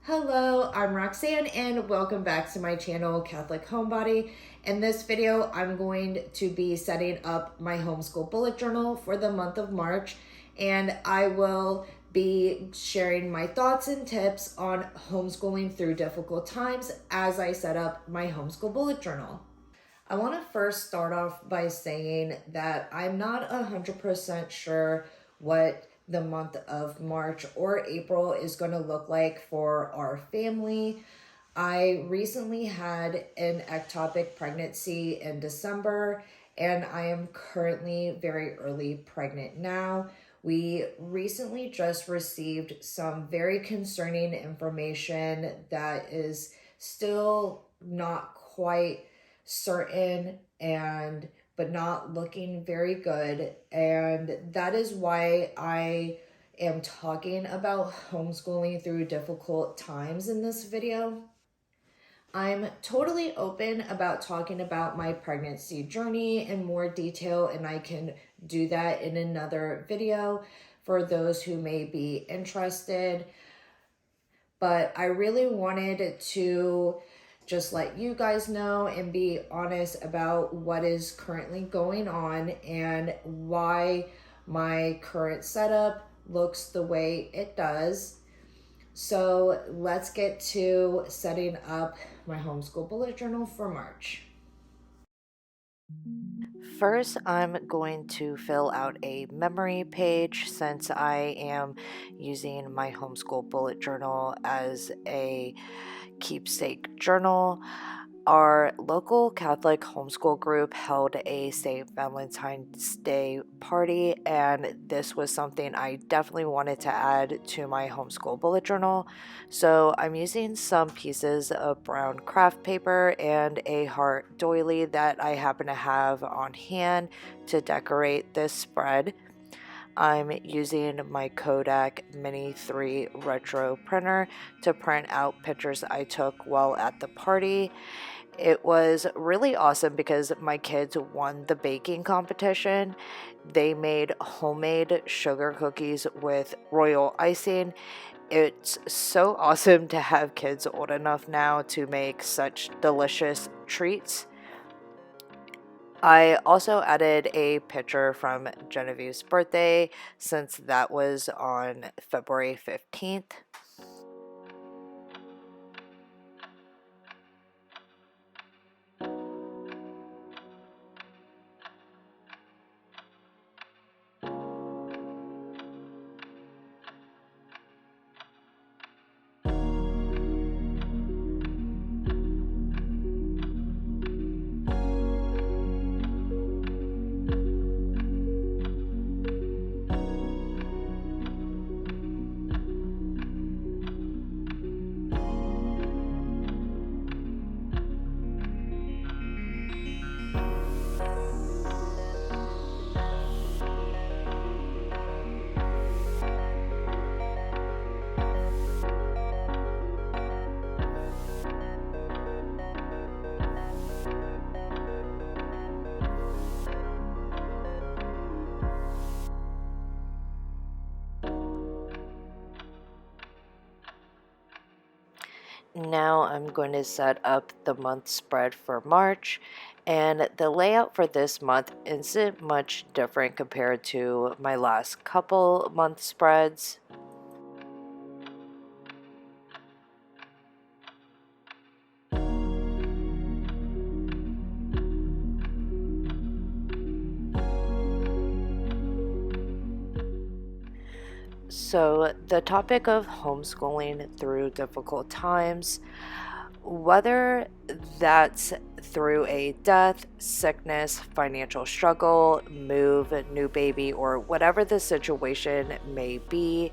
Hello, I'm Roxanne and welcome back to my channel, Catholic Homebody. In this video, I'm going to be setting up my homeschool bullet journal for the month of March, and I will be sharing my thoughts and tips on homeschooling through difficult times as I set up my homeschool bullet journal. I want to first start off by saying that I'm not 100% sure what the month of March or April is going to look like for our family. I recently had an ectopic pregnancy in December, and I am currently very early pregnant now. We recently just received some very concerning information that is still not quite certain but not looking very good, and that is why I am talking about homeschooling through difficult times in this video. I'm totally open about talking about my pregnancy journey in more detail, and I can do that in another video for those who may be interested. But I really wanted to just let you guys know and be honest about what is currently going on and why my current setup looks the way it does. So let's get to setting up my homeschool bullet journal for March. First, I'm going to fill out a memory page since I am using my homeschool bullet journal as a keepsake journal. Our local Catholic homeschool group held a St. Valentine's Day party, and this was something I definitely wanted to add to my homeschool bullet journal. So I'm using some pieces of brown craft paper and a heart doily that I happen to have on hand to decorate this spread. I'm using my Kodak Mini 3 retro printer to print out pictures I took while at the party. It was really awesome because my kids won the baking competition. They made homemade sugar cookies with royal icing. It's so awesome to have kids old enough now to make such delicious treats. I also added a picture from Genevieve's birthday since that was on February 15th. Now I'm going to set up the month spread for March, and the layout for this month isn't much different compared to my last couple month spreads. So, the topic of homeschooling through difficult times, whether that's through a death, sickness, financial struggle, move, new baby, or whatever the situation may be,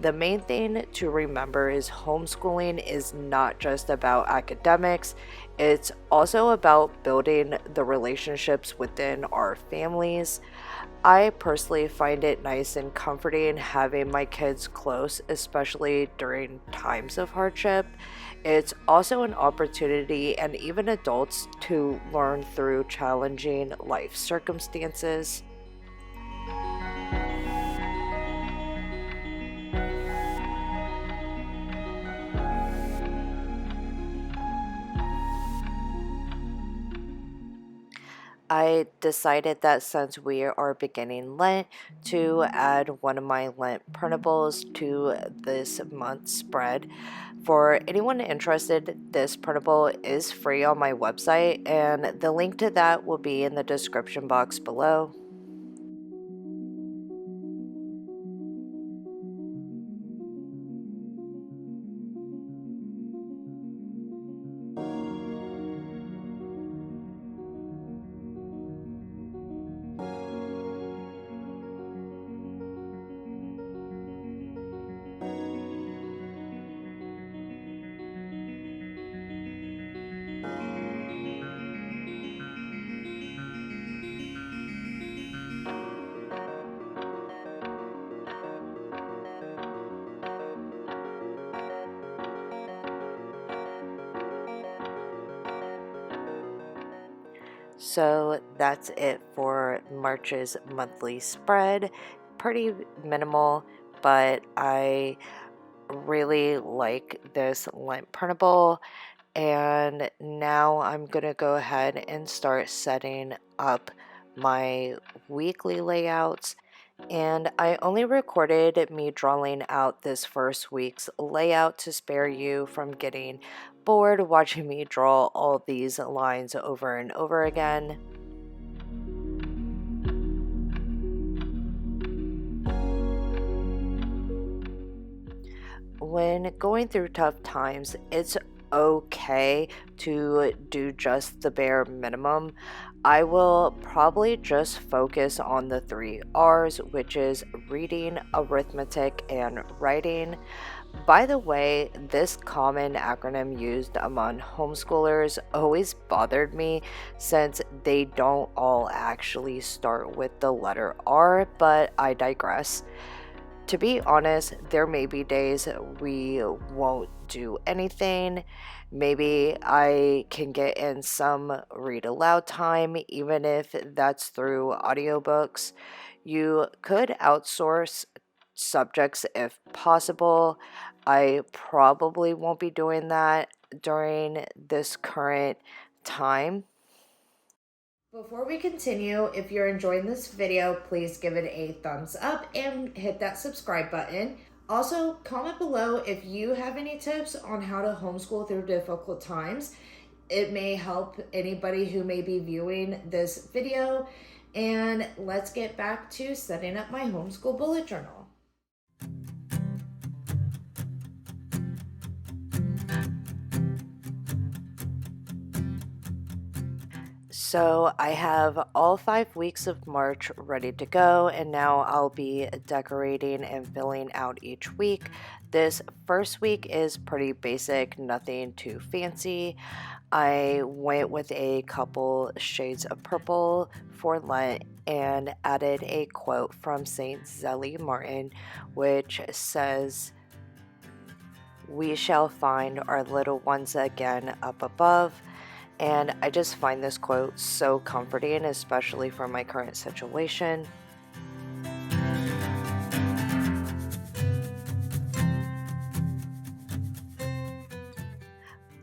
the main thing to remember is homeschooling is not just about academics, it's also about building the relationships within our families. I personally find it nice and comforting having my kids close, especially during times of hardship. It's also an opportunity, and even adults, to learn through challenging life circumstances. I decided that since we are beginning Lent, to add one of my Lent printables to this month's spread. For anyone interested, this printable is free on my website, and the link to that will be in the description box below. So that's it for March's monthly spread. Pretty minimal, but I really like this Lent printable. And now I'm gonna go ahead and start setting up my weekly layouts. And I only recorded me drawing out this first week's layout to spare you from getting bored watching me draw all these lines over and over again. When going through tough times, it's okay to do just the bare minimum. I will probably just focus on the 3 R's, which is reading, arithmetic, and writing. By the way, this common acronym used among homeschoolers always bothered me since they don't all actually start with the letter R, but I digress. To be honest, there may be days we won't do anything. Maybe I can get in some read aloud time, even if that's through audiobooks. You could outsource subjects if possible. I probably won't be doing that during this current time. Before we continue, if you're enjoying this video, please give it a thumbs up and hit that subscribe button. Also, comment below if you have any tips on how to homeschool through difficult times. It may help anybody who may be viewing this video. And let's get back to setting up my homeschool bullet journal. So I have all 5 weeks of March ready to go, and now I'll be decorating and filling out each week. This first week is pretty basic, nothing too fancy. I went with a couple shades of purple for Lent and added a quote from Saint Zélie Martin, which says, "We shall find our little ones again up above." And I just find this quote so comforting, especially for my current situation.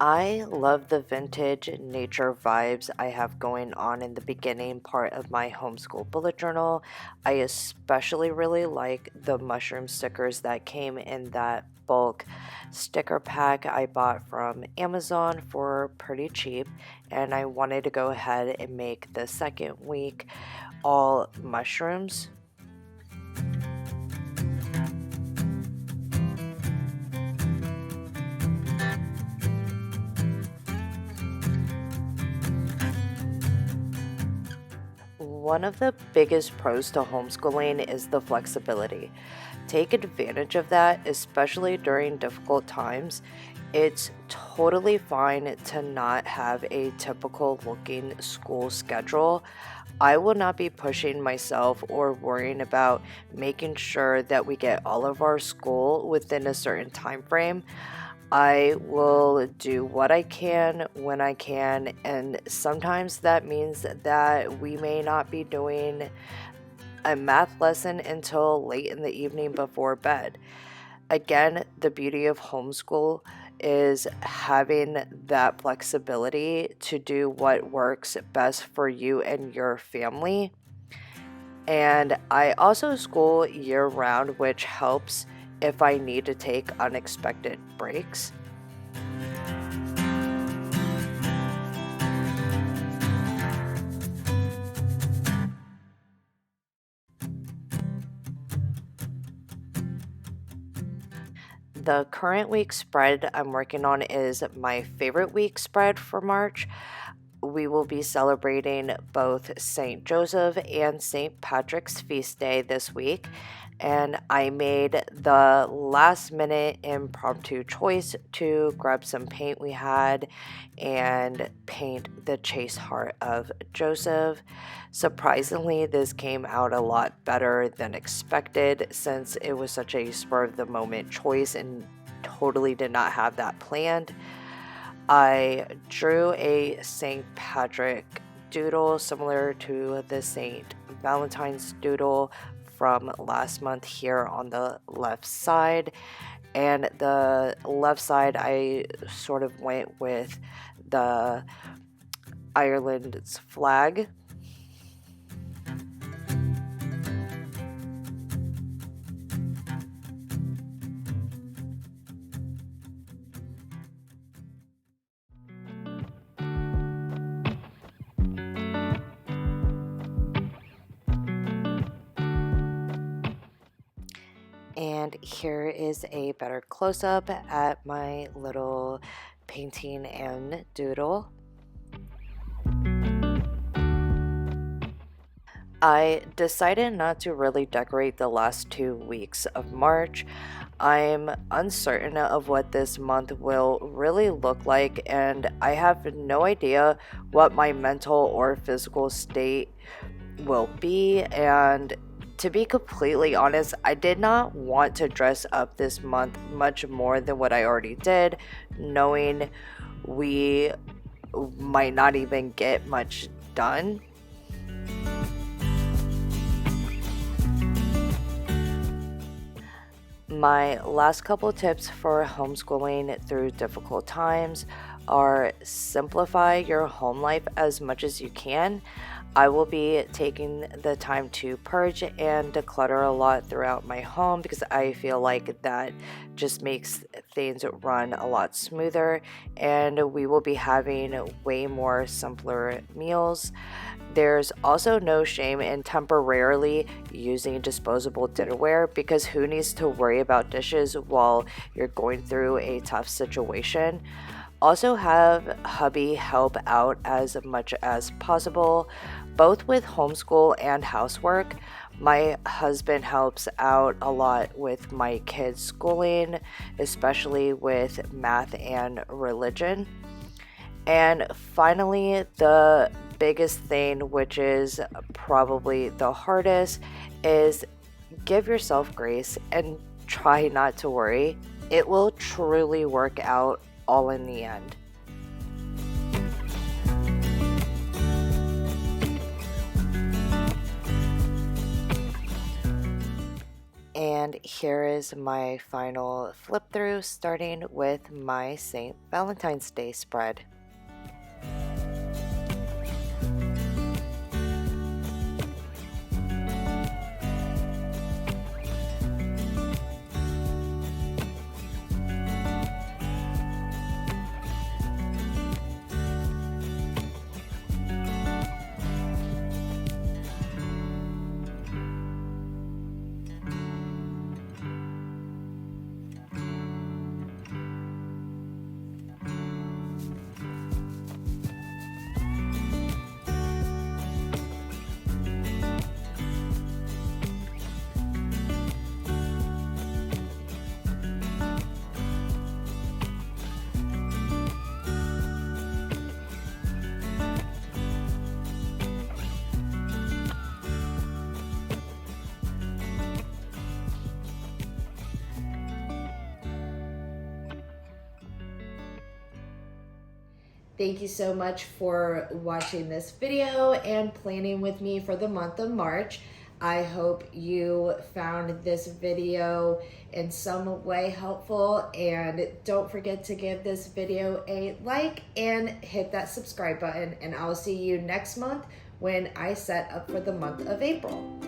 I love the vintage nature vibes I have going on in the beginning part of my homeschool bullet journal. I especially really like the mushroom stickers that came in that bulk sticker pack I bought from Amazon for pretty cheap, and I wanted to go ahead and make the second week all mushrooms. One of the biggest pros to homeschooling is the flexibility. Take advantage of that, especially during difficult times. It's totally fine to not have a typical looking school schedule. I will not be pushing myself or worrying about making sure that we get all of our school within a certain time frame. I will do what I can when I can, and sometimes that means that we may not be doing a math lesson until late in the evening before bed. Again, the beauty of homeschool is having that flexibility to do what works best for you and your family. And I also school year round, which helps if I need to take unexpected breaks. The current week spread I'm working on is my favorite week spread for March. We will be celebrating both St. Joseph and St. Patrick's feast day this week, and I made the last minute impromptu choice to grab some paint we had and paint the chase heart of Joseph. Surprisingly, this came out a lot better than expected since it was such a spur of the moment choice and totally did not have that planned. I drew a St. Patrick doodle similar to the St. Valentine's doodle from last month here on the left side. And the left side, I sort of went with the Ireland's flag. And here is a better close-up at my little painting and doodle. I decided not to really decorate the last 2 weeks of March. I'm uncertain of what this month will really look like, and I have no idea what my mental or physical state will be. And to be completely honest, I did not want to dress up this month much more than what I already did, knowing we might not even get much done. My last couple tips for homeschooling through difficult times are simplify your home life as much as you can. I will be taking the time to purge and declutter a lot throughout my home because I feel like that just makes things run a lot smoother, and we will be having way more simpler meals. There's also no shame in temporarily using disposable dinnerware because who needs to worry about dishes while you're going through a tough situation? Also, have hubby help out as much as possible, both with homeschool and housework. My husband helps out a lot with my kids' schooling, especially with math and religion. And finally, the biggest thing, which is probably the hardest, is give yourself grace and try not to worry. It will truly work out all in the end. And here is my final flip through, starting with my St. Valentine's Day spread. Thank you so much for watching this video and planning with me for the month of March. I hope you found this video in some way helpful, and don't forget to give this video a like and hit that subscribe button, and I'll see you next month when I set up for the month of April.